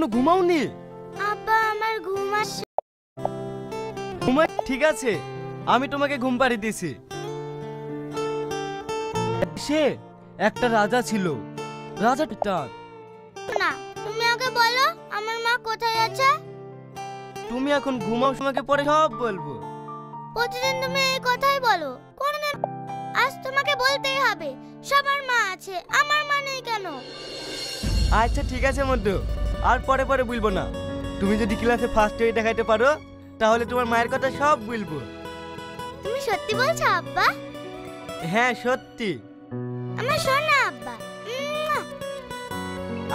এখনো ঘুমাওনি? আব্বা আমার ঘুম আসছে। ঠিক আছে, আমি তোমাকে ঘুম পাড়িয়ে দিছি। সে একটা রাজা ছিল, রাজাটা। না, তুমি আগে বলো আমার মা কোথায় আছে। তুমি এখন ঘুমাও, তোমাকে পরে সব বলবো। প্রতিদিন তুমি এই কথাই বলো, কোনদিন আজ তোমাকে বলতেই হবে সবার মা আছে, আমার মা নেই কেন? আচ্ছা ঠিক আছে মধ্যু, আর পরে পরে বলবো না। তুমি যদি ক্লাসে ফার্স্ট হয়ে দেখাইতে পারো তাহলে তোমার মায়ের কথা সব বলবো। তুমি সত্যি বলছো আব্বা? হ্যাঁ সত্যি। আমার সোনা আব্বা।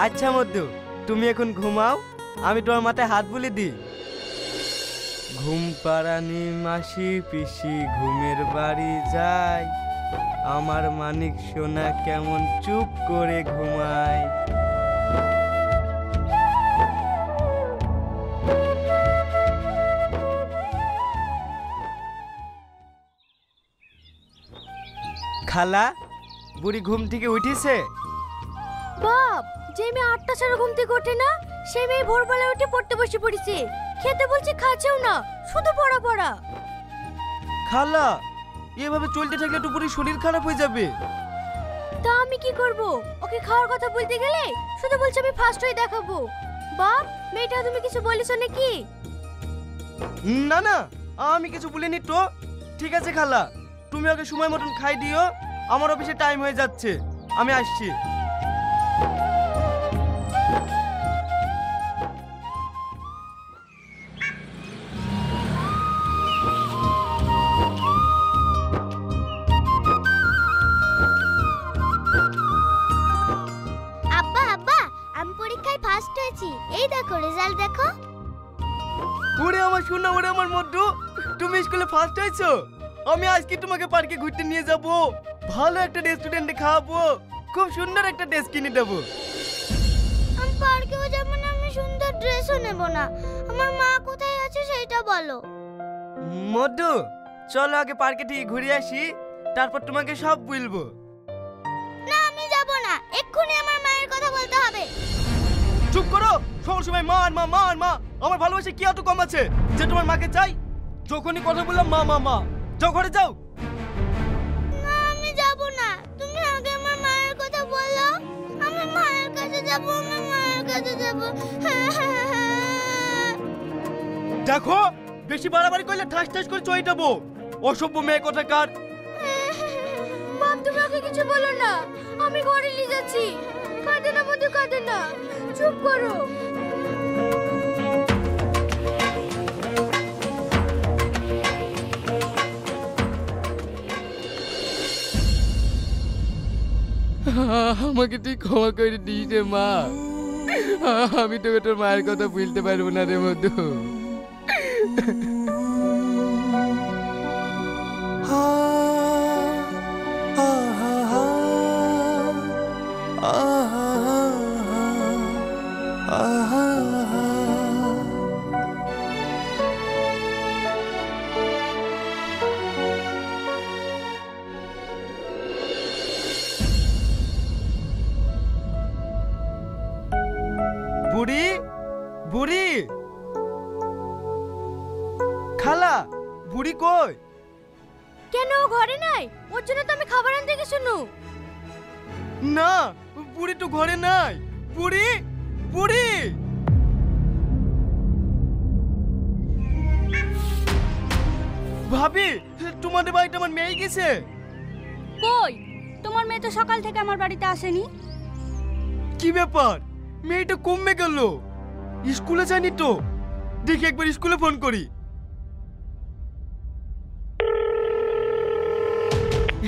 আচ্ছা মধ্যু, তুমি এখন ঘুমাও, আমি তোমার মাথায় হাত বুলিয়ে দিই। ঘুম পাড়ানি মাসি পিসি ঘুমের বাড়ি যায়, আমার মানিক সোনা কেমন চুপ করে ঘুমায়। খালা, বুড়ি ঘুম থেকে উঠেছে? বাপ, যে মেয়ে 8টা ছাড়া ঘুম থেকে ওঠে না সেই মেয়ে ভোরবেলা উঠে পড়তে বসে পড়েছে। খেতে বলছে খাচ্ছেও না, শুধু পড়া পড়া। খালা, এভাবে চলতে থাকলে তো বুড়ির শরীর খারাপ হয়ে যাবে। তা আমি কি করব? ওকে খাওয়ার কথা বলতে গেলে শুধু বলছে আমি ফার্স্ট হয়ে দেখাবো। বাপ, মেয়েটা তুমি কিছু বলিস নাকি? না না, আমি কিছু বলিনি তো। ঠিক আছে খালা, তুমি ওকে সময় মতন খাই দিও, আমার অফিসে টাইম হয়ে যাচ্ছে, আমি আসছি। আব্বা আব্বা, আমি পরীক্ষায় ফার্স্ট হয়েছি, এই দেখো রেজাল্ট দেখো। ওরে আমার সোনা, ওরে আমার মধ্যু, তুমি স্কুলে ফার্স্ট হয়েছো। আমি আজকে তোমাকে পার্কে ঘুরতে নিয়ে যাব, ভালো একটা রেস্টুরেন্টে খাওয়াবো, খুব সুন্দর একটা ড্রেস কিনে দেবো। আমি পার্কেও যাব না, আমি সুন্দর ড্রেসও নেব না। আমার মা কোথায় আছে সেটা বলো। মধ্যু, চলো আগে পার্কে থেকে ঘুরে আসি, তারপর তোমাকে সব বলবো। না, আমি যাব না, এক্ষুনি আমার মায়ের কথা বলতে হবে। চুপ করো, সব সময় মা আর মা, মা আর মা। আমার ভালোবাসা কি এত কম আছে যে তোমার মাকে চাই? যখনই কথা বললাম মা মা মা। যাও ঘরে যাও। না, আমি যাব না, তুমি আগে আমার মায়ের কথা বলো। আমি মায়ের কাছে যাব, আমি মায়ের কাছে যাব। দেখো, বেশি বাড়াবাড়ি করলে ঠাস ঠাস করে চয়ে যাবো। অসভ্য মেয়ে কোথাকার। বাপ, তুমি আগে কিছু বলো না, আমি ঘরে নিয়ে যাচ্ছি। কাঁদে না মধু, কাঁদে না, চুপ করো। আমাকে তুই ক্ষমা করে দিস রে মা, আমি তোকে তোর মায়ের কথা বলতে পারবো না রে মধু। বুড়ি, বুড়ি, খালা, বুড়ি কই? কেন, ও ঘরে নাই? ওর জন্য তো আমি খাবার আনতে গেছি। না, বুড়ি তো ঘরে নাই। বুড়ি, বুড়ি। ভাবি, তোমাদের বাড়িতে আমার মেয়ে গেছে। কই, তোমার মেয়ে তো সকাল থেকে আমার বাড়িতে আসেনি। কি ব্যাপার, মেয়েটা কমে গেল? স্কুলে যায়নি তো? দেখি একবার স্কুলে ফোন করি।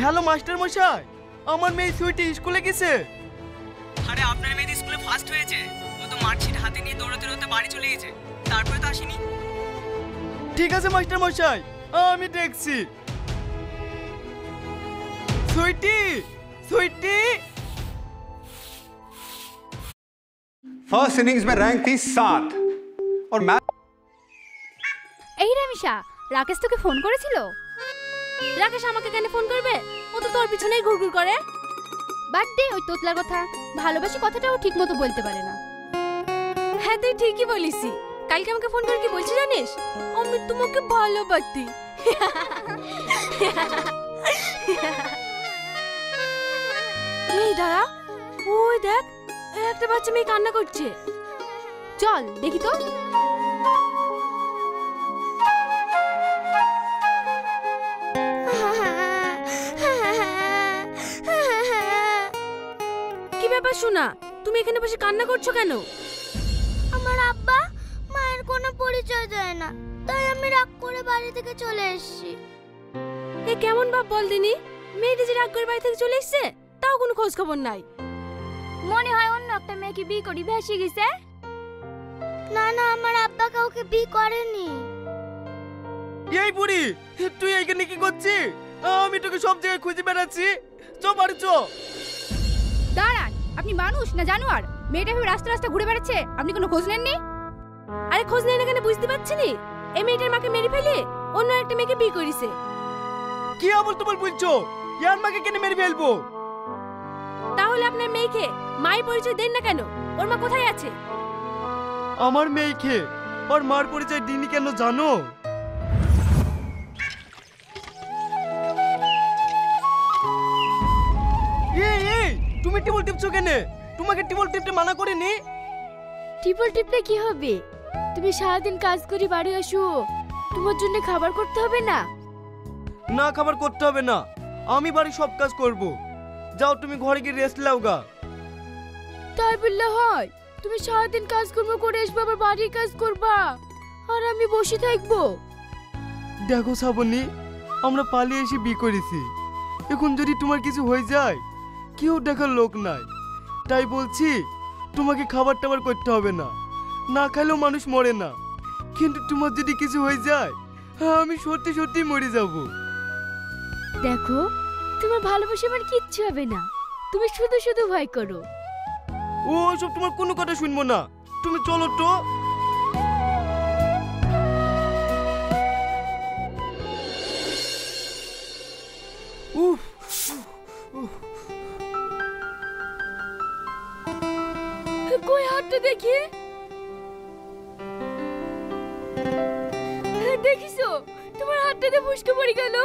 হ্যালো মাস্টার মশাই, আমার মেয়ে সুইটি স্কুলে গেছে। আরে আপনার মেয়ে স্কুলে ফার্স্ট হয়েছে, ও তো মার্কশিট হাতে নিয়ে দৌড়াতে দৌড়াতে বাড়ি চলে গেছে, তারপরে তো আসেনি। ঠিক আছে মাস্টার মশাই, আমি দেখছি। সুইটি, সুইটি। फर्स्ट इनिंग्स में रैंक थी 7 और मैच। এই রামিশা, রাকেশ তোকে ফোন করেছিল? রাকেশ আমাকে কেন ফোন করবে? ও তো তোর পিছনেই ঘুরঘুর করে। বাদ দে ওই তোতলার কথা, ভালোবাসি কথাটাও ঠিক মতো বলতে পারে না। হ্যাঁ তুই ঠিকই বলিস। কালকে আমাকে ফোন করে কি বলছি জানিস? আমি তোমাকে ভালোবাসি। এই দাঁড়া, ওই দেখ একটা বাচ্চা মেয়ে কান্না করছে। চল দেখি তো। কি ব্যাপার শোনা, তুমি এখানে বসে কান্না করছো কেন? আমার আব্বা মায়ের কোনো পরিচয় দেয় না, তাই আমি রাগ করে বাড়ি থেকে চলে এসেছি। এ কেমন বাপ বল দিনি, মেয়েটি যে রাগ করে বাড়ি থেকে চলে এসছে তাও কোনো খোঁজ খবর নাই। মনে হয় অন্য একটা মেয়েকে বিয়ে করি ভেসে গেছে। না না, আমার আব্বা কাউকে বিয়ে করেনি। এই বুড়ি, তুই এইখানে কি করছিস? আমি তোকে সব জায়গায় খুঁজে বেড়াচ্ছি। চ বাড়ি চ। দাঁড়ান, আপনি মানুষ না জানোয়ার? মেয়েটা ভেবে রাস্তা রাস্তা ঘুরে বেড়াচ্ছে, আপনি কোনো খোঁজ নেননি? আরে খোঁজ নেই না কেন বুঝতে পারছি নি? এই মেয়েটার মাকে মেরে ফেলে অন্য একটা মেয়েকে বিয়ে করেছে। কি আবল তুবল বলছো? ইয়ার মাকে কেন মেরে ফেলবো? তাহলে আপনার মেয়েকে মায়ের পরিচয় দেন না কেন? ওর মা কোথায় আছে? আমার মেয়েকে ওর মার পরিচয় দিইনি কেন জানো? এই তুমি টিবল টিপছো কেন? তোমাকে টিবল টিপতে মানা করিনি? টিপল টিপলে কি হবে? তুমি সারাদিন কাজ করে বাড়ি আসো, তোমার জন্য খাবার করতে হবে না? না, খাবার করতে হবে না, আমি বাড়ি সব কাজ করব। যাও তুমি ঘরে গিয়ে রেস্ট নাও গা। তাই বললে হয়? তুমি সারাদিন কাজকর্ম করে আসবে, আবার বাড়ির কাজ করবা, আর আমি বসে থাকবো? দেখো শ্রাবণী, আমরা পালিয়ে এসে বিয়ে করেছি। এখন যদি তোমার কিছু হয়ে যায়, কেউ দেখার লোক নাই। তাই বলছি তোমাকে খাবার টাবার করতে হবে না, না খেলেও মানুষ মরে না। কিন্তু তোমার যদি কিছু হয়ে যায়, আমি সত্যি সত্যি মরে যাব। দেখো, তোমার ভালোবাসা আমার কিচ্ছু হবে না, তুমি শুধু শুধু ভয় করো। ও সব তোমার কোনো কথা শুনবো না, তুমি চলো তো। উফ, কই হাতটা দেখি। দেখিছো, তোমার হাতটাতে ফুসকে পড়ে গেল।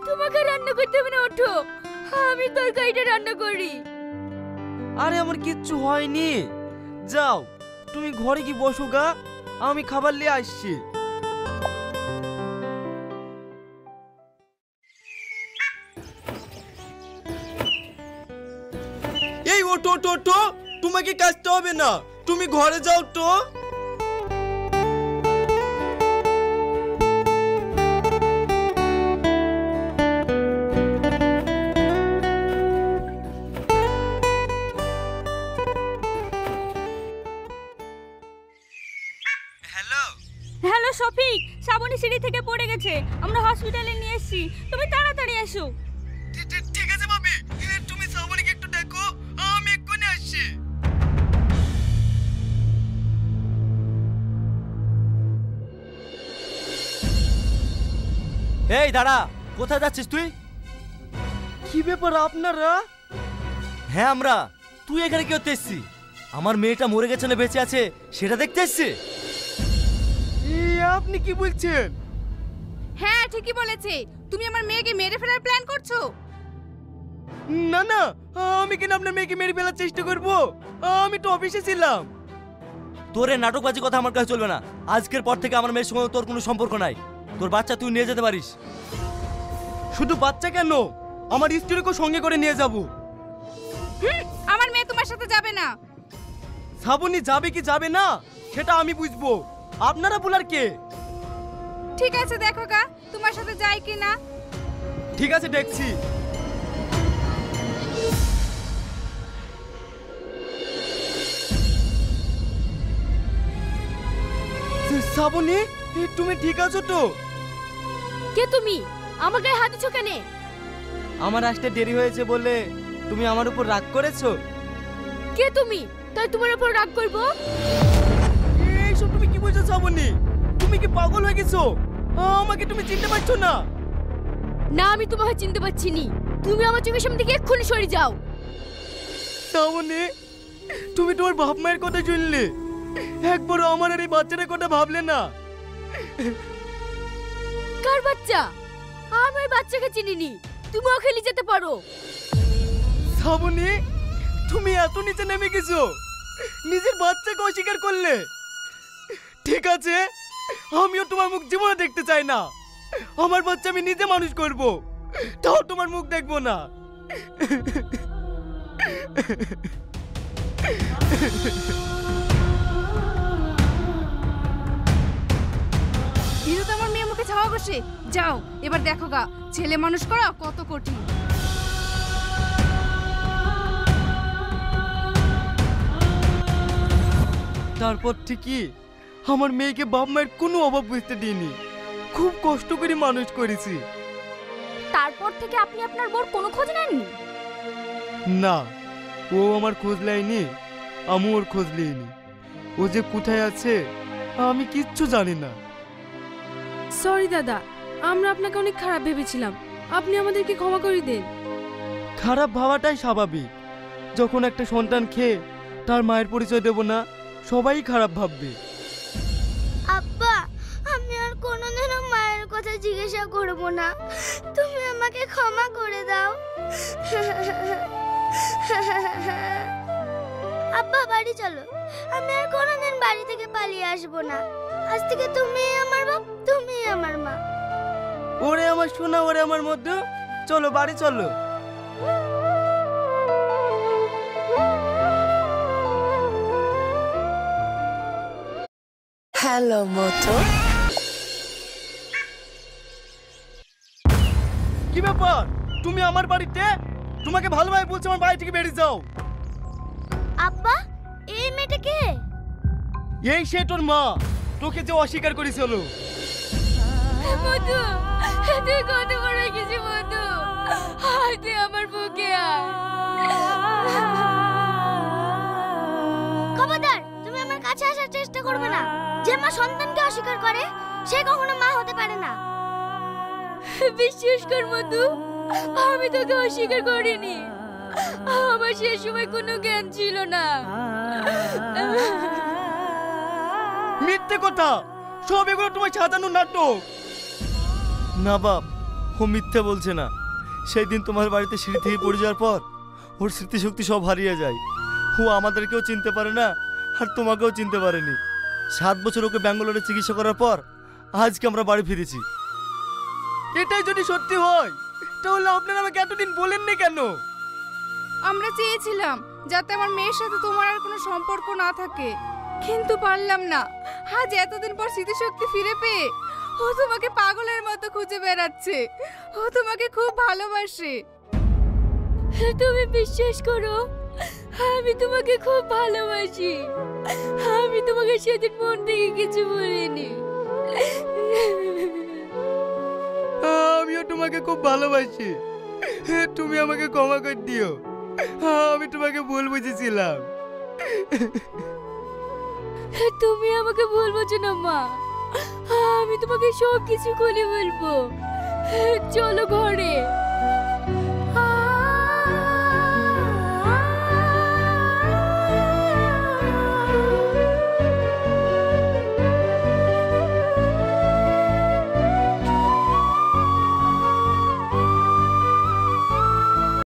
তোমাকে রান্না করতে হবে না, ওঠো, আমি তরকারিটা রান্না করি। আরে আমার কিচ্ছু হয়নি, যাও তুমি ঘরে কি বসো গা, আমি খাবার নিয়ে আসছি। এই ওঠো ওঠো ওঠো, তোমাকে কাজতে হবে না, তুমি ঘরে যাও তো। হ্যালো হ্যালো শফিক, শ্রাবণী সিঁড়ি থেকে পড়ে গেছে, আমরা হসপিটালে নিয়ে এসেছি, তুমি তাড়াতাড়ি এসো। ঠিক আছে ভাবি, তুমি শ্রাবণীকে একটু দেখো, আমি এক্ষুনি আসছি। এই দাঁড়া, কোথায় যাচ্ছিস তুই? কি ব্যাপার আপনারা? হ্যাঁ আমরা। তুই এখানে কি করতে এসছিস? আমার মেয়েটা মরে গেছে না বেঁচে আছে সেটা দেখতে এসছিস? আপনি কি বলছেন? হ্যাঁ ঠিকই বলেছে, তুমি আমার মেয়েকে মেরে ফেলার প্ল্যান করছো। না না, আমি কেন আপনার মেয়েকে মেরে ফেলার চেষ্টা করব? আমি তো অফিসে ছিলাম। তোর এই নাটকবাজি কথা আমার কাছে চলবে না। আজকের পর থেকে আমার মেয়ের সঙ্গে তোর কোনো সম্পর্ক নাই। তোর বাচ্চা তুই নিয়ে যেতে পারিস। শুধু বাচ্চা কেন, আমার স্ত্রীকেও সঙ্গে করে নিয়ে যাব। আমার মেয়ে তোমার সাথে যাবে না। শ্রাবণী যাবে কি যাবে না সেটা আমি বুঝবো, আপনারা বলার কে? ঠিক আছে দেখো গা, তোমার সাথে যাই কি না। ঠিক আছে দেখছি। শ্রাবণী, তুমি ঠিক আছো তো? কে তুমি? আমার গায়ে হাত দিছো কেন? আমার আসতে দেরি হয়েছে বলে তুমি আমার উপর রাগ করেছো? কে তুমি? তাই তোমার উপর রাগ করব? এইসব তুমি কি বলছো শ্রাবণী? তুমি কি পাগল হয়ে গেছো? আমাকে তুমি চিনতে পারছো না? না, আমি তোমাকে চিনতে পারছি নি। তুমি আমার চোখের সামনে থেকে এক্ষুনি সরে যাও। শ্রাবণী, তুমি তোমার বাপ মায়ের কথা শুনলে, একবারও আমার আর এই বাচ্চাটার কথা ভাবলে না? কার বাচ্চা? আমি ওই বাচ্চাকে চিনিনি, তুমি ওকে নিয়ে যেতে পারো। শ্রাবণী, তুমি এত নিচে নেমে গেছো, নিজের বাচ্চাকে অস্বীকার করলে। ঠিক আছে, আমিও তোমার মুখ জীবনে দেখতে চাই না। আমার বাচ্চা আমি নিজে মানুষ করব, তাও তোমার মুখ দেখবো না। দিদু তো আমার মেয়ে মুখে ছাওয়া বসে। যাও এবার দেখো গা, ছেলে মানুষ করা কত কঠিন। তারপর ঠিকই আমার মেয়েকে বাপ মায়ের কোনো অভাব বুঝতে দিইনি, খুব কষ্ট করে মানুষ করেছি। তারপর থেকে আপনি আপনার বোর কোনো খোঁজ নেননি? না, ও আমার খোঁজ নেয়নি, আমি ওর খোঁজ নিইনি। ও যে কোথায় আছে আমি কিচ্ছু জানি না। সরি দাদা, আমরা আপনাকে অনেক খারাপ ভেবেছিলাম, আপনি আমাদেরকে ক্ষমা করে দেন। খারাপ ভাবাটাই স্বাভাবিক। যখন একটা সন্তান খেয়ে তার মায়ের পরিচয় দেব না, সবাই খারাপ ভাববে। আব্বা, আমি আর কোনোদিনও মায়ের কথা জিজ্ঞাসা করব না, তুমি আমাকে ক্ষমা করে দাও। আব্বা বাড়ি চলো, আমি আর কোনোদিন বাড়ি থেকে পালিয়ে আসবো না। আজ থেকে তুমি আমার বাপ, তুমি আমার মা। ওরে আমার সোনা, ওরে আমার মধ্যে, চলো বাড়ি চলো। হ্যালো মতো, কি ব্যাপার? তুমি আমার বাড়িতে? তোমাকে ভালোভাবে বলছি আমার বাড়ি থেকে বেরিয়ে যাও। আব্বা, এই মেয়েটা কে? এই সে তোর মা, তোকে যে অস্বীকার করেছিল। মধু, তুই কত বড় কিছু মধু, আয় তুই আমার বুকে আয়। খবরদার, তুমি আমার কাছে আসার চেষ্টা করবে না। যে মা সন্তানকে অস্বীকার করে সে কখনো মা হতে পারে না। বিশ্বাস কর মধু, আমি তোকে অস্বীকার করিনি, আমার সে সময় কোনো জ্ঞান ছিল না। মিথ্যে কথা, সব এগুলো তোমার সাজানো নাটক। না বাপ, ও মিথ্যে বলছে না। সেই দিন তোমার বাড়িতে সিঁড়ি থেকে পড়ে যাওয়ার পর ওর স্মৃতিশক্তি সব হারিয়ে যায়। ও আমাদেরকেও চিনতে পারে না, আর তোমাকেও চিনতে পারেনি। 7 বছর ওকে ব্যাঙ্গালোরে চিকিৎসা করার পর আজকে আমরা বাড়ি ফিরেছি। এটাই যদি সত্যি হয়, তাহলে আপনারা আমাকে এতদিন বলেননি কেন? আমরা চেয়েছিলাম যাতে আমার মেয়ের সাথে তোমার আর কোনো সম্পর্ক না থাকে, কিন্তু পারলাম না। আজ এতদিন পর স্মৃতিশক্তি ফিরে পেয়ে ও তোমাকে পাগলের মতো খুঁজে বেড়াচ্ছে। ও তোমাকে খুব ভালোবাসে। তুমি বিশ্বাস করো, আমি তোমাকে খুব ভালোবাসি। আমি তোমাকে সেদিন মন থেকে কিছু বলিনি। আমিও তোমাকে খুব ভালোবাসি, তুমি আমাকে ক্ষমা করে দিও। আমি তোমাকে ভুল বুঝেছিলাম। তুমি আমাকে ভুল বোঝো না মা, আমি তোমাকে সব কিছু খুলে বলবো। চলো ঘরে।